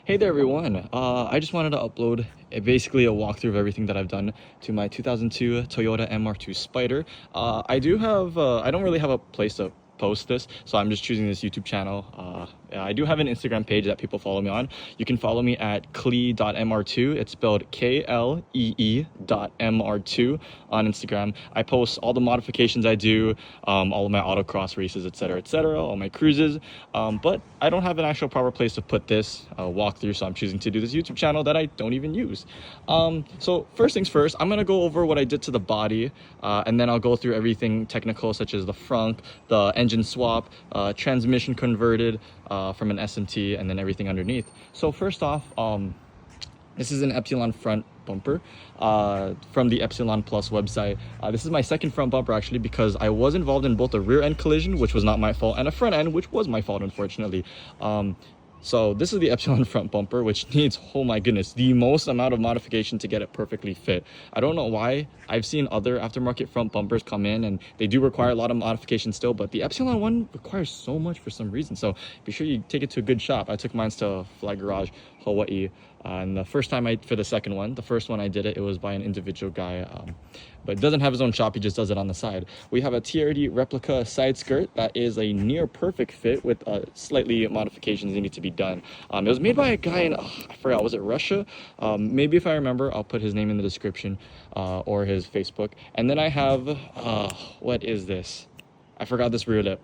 Hey there everyone, I just wanted to upload basically a walkthrough of everything that I've done to my 2002 Toyota MR2 Spyder. I don't really have a place to post this, so I'm just choosing this YouTube channel. I do have an Instagram page that people follow me on. You can follow me at Klee.mr2. It's spelled KLEE.mr2 on Instagram. I post all the modifications I do, all of my autocross races, etc., all my cruises, but I don't have an actual proper place to put this walkthrough, so I'm choosing to do this YouTube channel that I don't even use. So first things first, I'm gonna go over what I did to the body, and then I'll go through everything technical, such as the frunk, the engine swap, transmission converted from an SMT, and then everything underneath. So first off, this is an Epsilon front bumper from the Epsilon Plus website. This is my second front bumper actually, because I was involved in both a rear end collision, which was not my fault, and a front end, which was my fault, unfortunately. So this is the Epsilon front bumper, which needs, oh my goodness, the most amount of modification to get it perfectly fit. I don't know why. I've seen other aftermarket front bumpers come in and they do require a lot of modification still, but the Epsilon one requires so much for some reason. So be sure you take it to a good shop. I took mine to Fly Garage, Hawaii. And the first time for the second one, the first one I did it was by an individual guy, but doesn't have his own shop, he just does it on the side. We have a TRD replica side skirt that is a near perfect fit with slightly modifications that need to be done. It was made by a guy in, I forgot, was it Russia? Maybe if I remember, I'll put his name in the description or his Facebook. And then I have, what is this? I forgot this rear lip.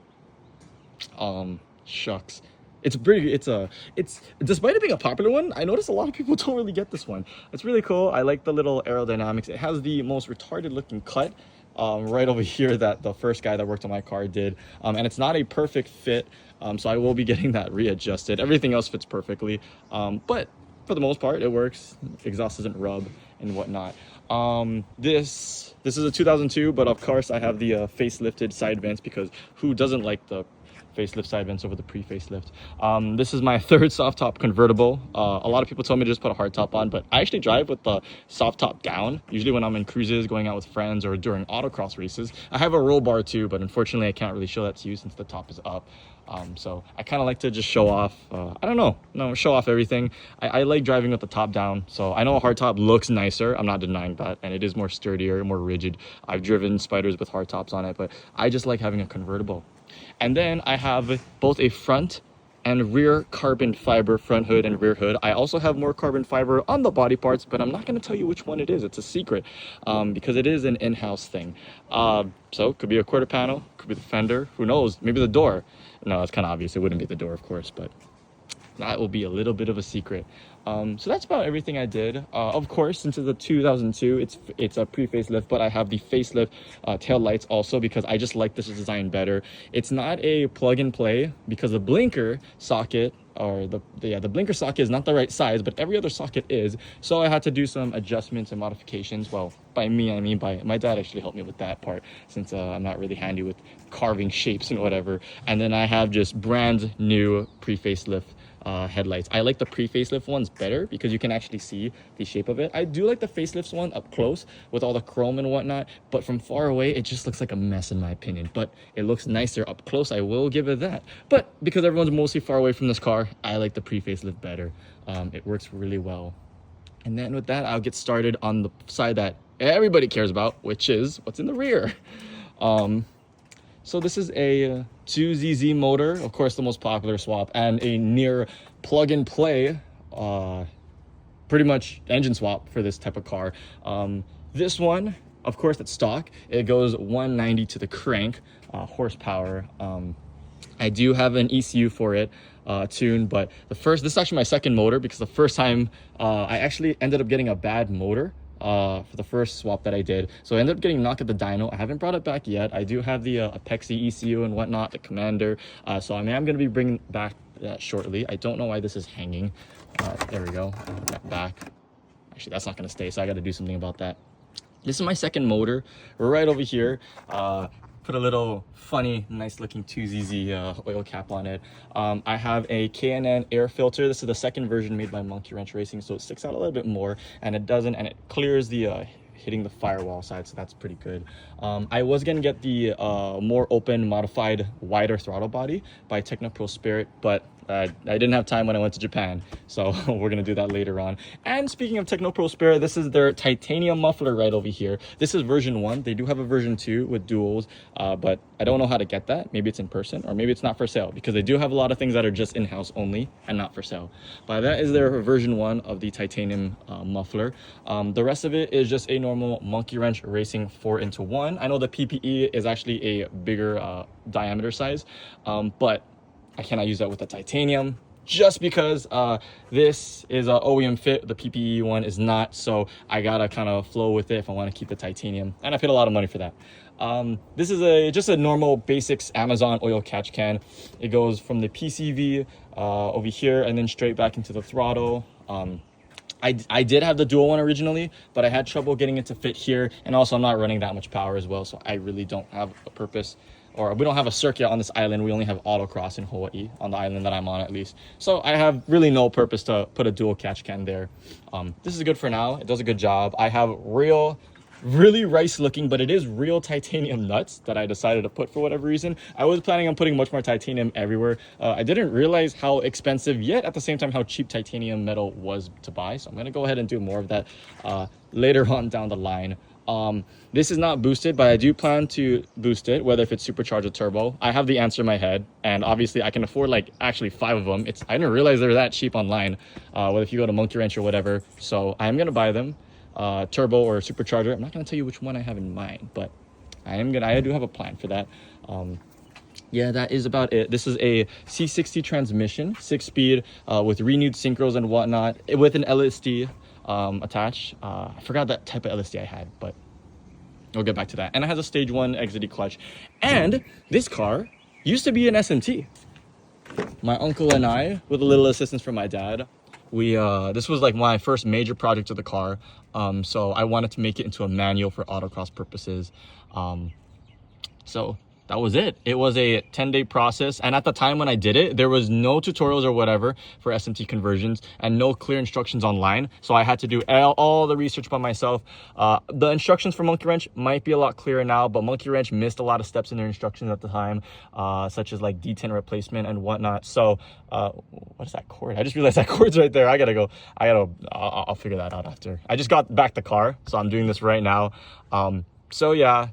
Shucks. It's despite it being a popular one, I noticed a lot of people don't really get this one. It's really cool. I like the little aerodynamics. It has the most retarded looking cut right over here that the first guy that worked on my car did. And it's not a perfect fit, so I will be getting that readjusted. Everything else fits perfectly, but for the most part, it works. Exhaust doesn't rub and whatnot. This is a 2002, but of course I have the facelifted side vents, because who doesn't like the facelift side vents over the pre-facelift. This is my third soft top convertible. A lot of people told me to just put a hard top on, but I actually drive with the soft top down, usually when I'm in cruises, going out with friends, or during autocross races. I have a roll bar too, but unfortunately I can't really show that to you since the top is up. So I kind of like to just show off, show off everything. I like driving with the top down, so I know a hard top looks nicer, I'm not denying that, and it is more sturdier, more rigid. I've driven Spyders with hard tops on it, but I just like having a convertible. And then I have both a front and rear carbon fiber front hood and rear hood. I also have more carbon fiber on the body parts, but I'm not going to tell you which one it is. It's a secret, because it is an in-house thing. So it could be a quarter panel, could be the fender, who knows, maybe the door. No, it's kind of obvious. It wouldn't be the door, of course, but that will be a little bit of a secret. So that's about everything I did. Of course, since it's a 2002, it's a pre-facelift, but I have the facelift tail lights also, because I just like this design better. It's not a plug and play, because the blinker socket, or the blinker socket is not the right size, but every other socket is. So I had to do some adjustments and modifications. Well, by me, I mean by my dad actually helped me with that part, since I'm not really handy with carving shapes and whatever. And then I have just brand new pre-facelift headlights. I like the pre-facelift ones better because you can actually see the shape of it. I do like the facelifts one up close with all the chrome and whatnot, but from far away it just looks like a mess in my opinion. But it looks nicer up close, I will give it that. But because everyone's mostly far away from this car, I like the pre-facelift better. It works really well. And then with that, I'll get started on the side that everybody cares about, which is what's in the rear. So this is a 2ZZ motor, of course the most popular swap, and a near plug and play, pretty much engine swap for this type of car. This one, of course, it's stock. It goes 190 to the crank horsepower. I do have an ECU for it tuned, but this is actually my second motor, because the first time I actually ended up getting a bad motor for the first swap that I did. So I ended up getting knocked at the dyno. I haven't brought it back yet. I do have the Apexi ECU and whatnot, the Commander. So I mean, I'm going to be bringing back that shortly. I don't know why this is hanging. There we go. That back. Actually, that's not going to stay, so I got to do something about that. This is my second motor. We're right over here. Put a little funny, nice looking 2ZZ oil cap on it. I have a K&N air filter. This is the second version made by Monkey Wrench Racing, so it sticks out a little bit more, and it clears the hitting the firewall side, so that's pretty good. I was gonna get the more open, modified, wider throttle body by Technopro Spirit, but I didn't have time when I went to Japan, so we're gonna do that later on. And speaking of Technopro Spare, this is their titanium muffler right over here. This is version 1. They do have a version 2 with duals, but I don't know how to get that. Maybe it's in person, or maybe it's not for sale, because they do have a lot of things that are just in-house only and not for sale. But that is their version 1 of the titanium muffler. The rest of it is just a normal Monkey Wrench Racing 4-into-1. I know the PPE is actually a bigger diameter size, but I cannot use that with the titanium just because this is a OEM fit. The PPE one is not, so I gotta kind of flow with it if I want to keep the titanium, and I paid a lot of money for that. This is just a normal basics Amazon oil catch can. It goes from the PCV over here and then straight back into the throttle. I did have the dual one originally, but I had trouble getting it to fit here, and also I'm not running that much power as well, so I really don't have a purpose, or we don't have a circuit on this island. We only have autocross in Hawaii, on the island that I'm on at least. So I have really no purpose to put a dual catch can there. This is good for now. It does a good job. I have really rice looking, but it is real titanium nuts that I decided to put for whatever reason. I was planning on putting much more titanium everywhere. I didn't realize how expensive, yet at the same time how cheap titanium metal was to buy, so I'm gonna go ahead and do more of that later on down the line. This is not boosted, but I do plan to boost it, whether if it's supercharged or turbo. I have the answer in my head, and obviously I can afford like actually 5 of them. I didn't realize they're that cheap online, whether if you go to Monkey Wrench or whatever. So I'm gonna buy them, turbo or supercharger. I'm not gonna tell you which one I have in mind, but I do have a plan for that. Yeah, that is about it. This is a C60 transmission, 6-speed, with renewed synchros and whatnot, with an LSD attached. I forgot that type of LSD I had, but we'll get back to that. And it has a stage 1 exidy clutch. And this car used to be an SMT. My uncle and I, with a little assistance from my dad, this was like my first major project of the car. So I wanted to make it into a manual for autocross purposes. So that was it. It was a 10-day process, and at the time when I did it, there was no tutorials or whatever for SMT conversions and no clear instructions online, so I had to do all the research by myself. The instructions for Monkey Wrench might be a lot clearer now, but Monkey Wrench missed a lot of steps in their instructions at the time, such as like D10 replacement and whatnot. So what is that cord? I just realized that cord's right there. I'll figure that out after. I just got back the car, so I'm doing this right now. So yeah.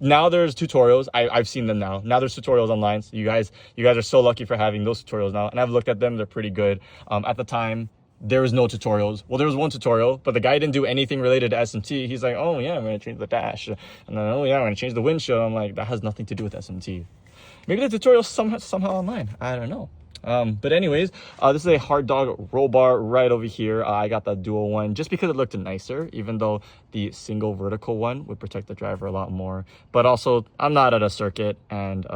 Now there's tutorials. I've seen them now. Now there's tutorials online. So you guys are so lucky for having those tutorials now. And I've looked at them. They're pretty good. At the time, there was no tutorials. Well, there was one tutorial, but the guy didn't do anything related to SMT. He's like, oh yeah, I'm going to change the dash. And then, oh yeah, I'm going to change the windshield. I'm like, that has nothing to do with SMT. Maybe the tutorial's somehow online. I don't know. But anyways, this is a hard dog roll bar right over here. I got the dual one just because it looked nicer, even though the single vertical one would protect the driver a lot more. But also, I'm not at a circuit, and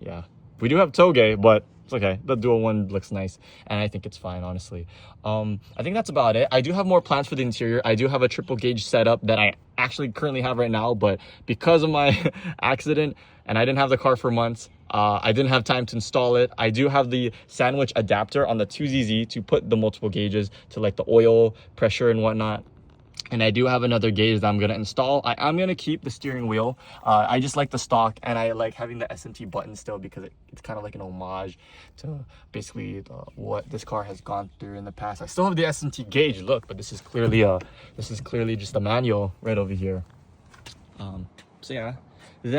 yeah, we do have toge, but it's okay. The dual one looks nice, and I think it's fine, honestly. I think that's about it. I do have more plans for the interior. I do have a triple gauge setup that I actually currently have right now, but because of my accident, and I didn't have the car for months, I didn't have time to install it. I do have the sandwich adapter on the 2ZZ to put the multiple gauges to like the oil pressure and whatnot. And I do have another gauge that I'm going to install. I'm going to keep the steering wheel. I just like the stock, and I like having the SMT button still because it's kind of like an homage to basically what this car has gone through in the past. I still have the SMT gauge, look, but this is clearly just a manual right over here. So yeah, was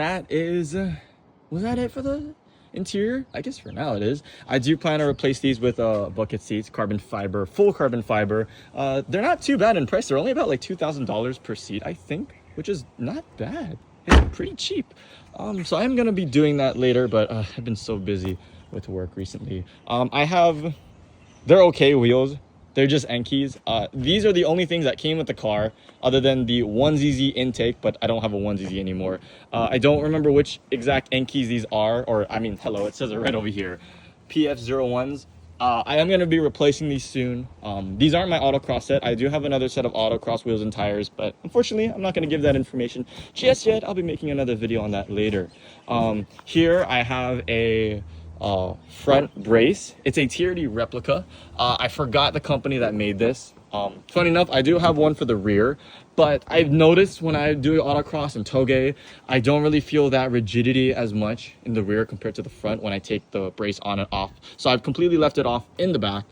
that it for the interior? I guess for now it is. I do plan to replace these with bucket seats, carbon fiber, full carbon fiber. They're not too bad in price. They're only about like $2,000 per seat, I think, which is not bad. It's pretty cheap. So I'm gonna be doing that later, but I've been so busy with work recently. They're okay wheels. They're just Enkis. These are the only things that came with the car other than the 1ZZ intake, but I don't have a 1ZZ anymore. I don't remember which exact Enkis these are, or I mean, hello, it says it right over here. PF01s. I am going to be replacing these soon. These aren't my autocross set. I do have another set of autocross wheels and tires, but unfortunately, I'm not going to give that information just yet. I'll be making another video on that later. Here I have a front brace. It's a TRD replica. I forgot the company that made this. Funny enough, I do have one for the rear, but I've noticed when I do autocross and toge, I don't really feel that rigidity as much in the rear compared to the front when I take the brace on and off. So I've completely left it off in the back.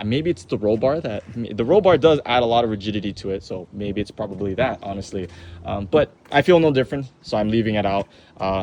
Maybe it's the roll bar. The roll bar does add a lot of rigidity to it, so maybe it's probably that, honestly. But I feel no different, so I'm leaving it out.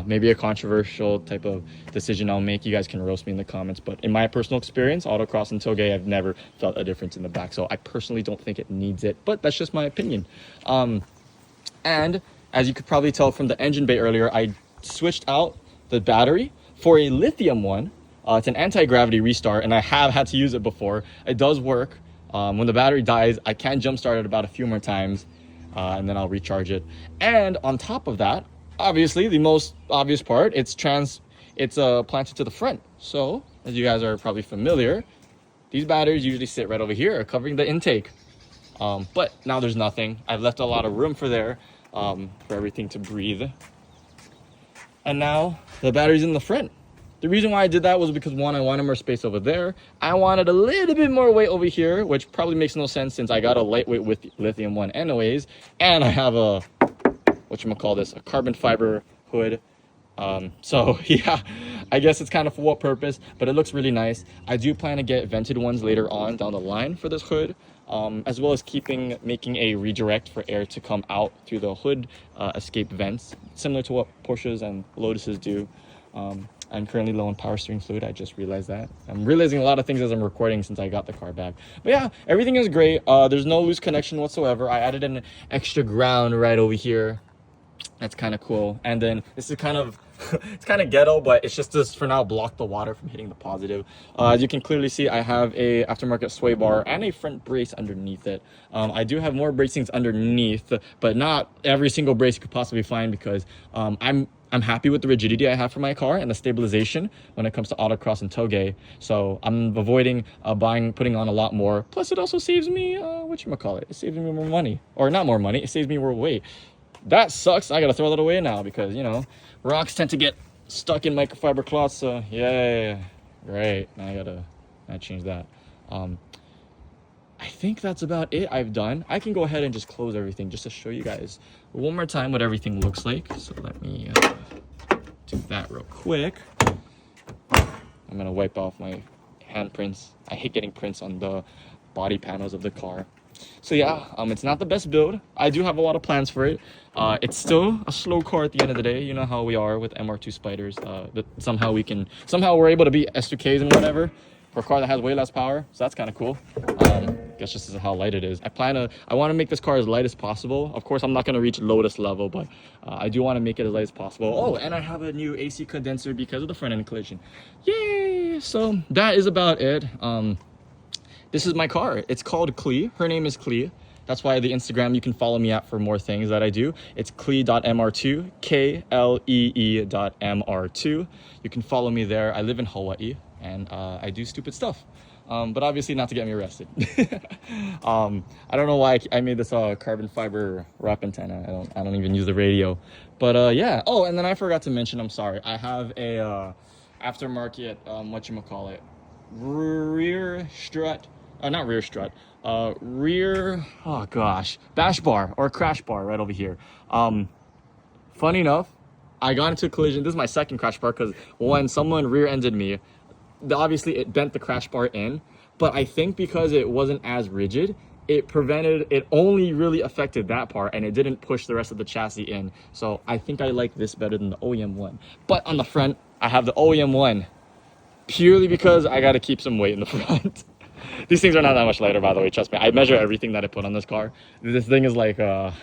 Maybe a controversial type of decision I'll make. You guys can roast me in the comments, but in my personal experience, autocross and toge, I've never felt a difference in the back, so I personally don't think it needs it, but that's just my opinion. And as you could probably tell from the engine bay earlier, I switched out the battery for a lithium one. It's an anti-gravity restart, and I have had to use it before. It does work. When the battery dies, I can jump start it about a few more times, and then I'll recharge it. And on top of that, obviously the most obvious part, it's planted to the front. So as you guys are probably familiar, these batteries usually sit right over here covering the intake. But now there's nothing. I've left a lot of room for everything to breathe. And now the battery's in the front. The reason why I did that was because, one, I wanted more space over there. I wanted a little bit more weight over here, which probably makes no sense since I got a lightweight with lithium one anyways. And I have a carbon fiber hood. So yeah, I guess it's kind of for what purpose, but it looks really nice. I do plan to get vented ones later on down the line for this hood, as well as making a redirect for air to come out through the hood escape vents, similar to what Porsches and Lotuses do. I'm currently low on power steering fluid. I just realized that. I'm realizing a lot of things as I'm recording since I got the car back. But yeah, everything is great. There's no loose connection whatsoever. I added an extra ground right over here. That's kind of cool. And then this is kind of it's kind of ghetto, but it's just to for now block the water from hitting the positive. As you can clearly see, I have a aftermarket sway bar and a front brace underneath it. I do have more bracings underneath, but not every single brace you could possibly find, because I'm happy with the rigidity I have for my car and the stabilization when it comes to autocross and toge. So I'm avoiding putting on a lot more. Plus, it also saves me it saves me more money, or not more money. It saves me more weight. That sucks. I gotta throw that away now because, you know, rocks tend to get stuck in microfiber cloths. So yeah, right. Now I gotta change that. I think that's about it I've done. I can go ahead and just close everything just to show you guys one more time what everything looks like. So let me do that real quick. I'm gonna wipe off my handprints. I hate getting prints on the body panels of the car. So yeah, it's not the best build. I do have a lot of plans for it. It's still a slow car at the end of the day. You know how we are with MR2 Spyders. But somehow we're able to beat S2Ks and whatever for a car that has way less power. So that's kind of cool. Guess just as how light it is. I want to make this car as light as possible. Of course, I'm not going to reach Lotus level, but I do want to make it as light as possible. Oh, and I have a new AC condenser because of the front end collision. Yay! So that is about it. This is my car. It's called Klee. Her name is Klee. That's why the Instagram you can follow me at for more things that I do. It's Klee.mr2, KLEE.mr2. You can follow me there. I live in Hawaii and I do stupid stuff. But obviously not to get me arrested. I don't know why I made this carbon fiber wrap antenna. I don't even use the radio. But yeah. Oh, and then I forgot to mention, I'm sorry. I have a aftermarket rear strut. Not rear strut, bash bar or crash bar right over here. Funny enough, I got into a collision. This is my second crash bar because when someone rear-ended me, obviously it bent the crash bar in, but I think because it wasn't as rigid, it only really affected that part and it didn't push the rest of the chassis in. So I think I like this better than the OEM one. But on the front, I have the OEM one purely because I got to keep some weight in the front. These things are not that much lighter, by the way. Trust me. I measure everything that I put on this car. This thing is like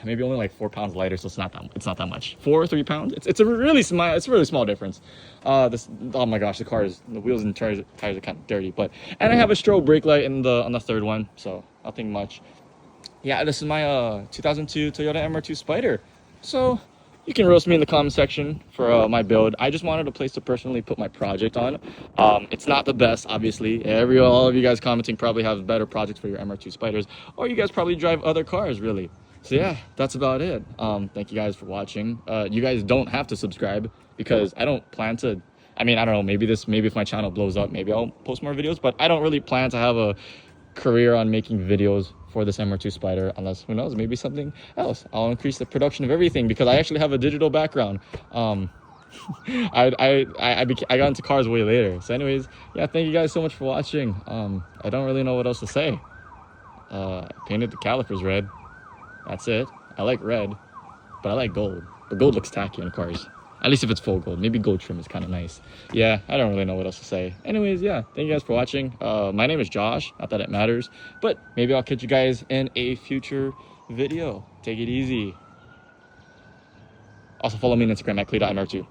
maybe only like 4 pounds lighter, so it's not that much. 4 or 3 pounds. It's a really small difference. Oh my gosh, the wheels and tires are kind of dirty. And I have a strobe brake light on the third one, so nothing much. Yeah, this is my 2002 Toyota MR2 Spyder. So you can roast me in the comment section for my build. I just wanted a place to personally put my project on. It's not the best, obviously. All of you guys commenting probably have better projects for your MR2 Spyders, or you guys probably drive other cars, really. So yeah, that's about it. Thank you guys for watching. You guys don't have to subscribe because I don't plan to. I mean, I don't know. Maybe if my channel blows up, maybe I'll post more videos. But I don't really plan to have a career on making videos for this MR2 Spyder, unless, who knows, maybe something else. I'll increase the production of everything because I actually have a digital background. I got into cars way later. So anyways, yeah, thank you guys so much for watching. I don't really know what else to say. I painted the calipers red. That's it. I like red, but I like gold. But gold looks tacky on cars. At least if it's full gold. Maybe gold trim is kind of nice. Yeah, I don't really know what else to say. Anyways, yeah, thank you guys for watching. My name is Josh. Not that it matters, but maybe I'll catch you guys in a future video. Take it easy. Also follow me on Instagram at Klee.MR2.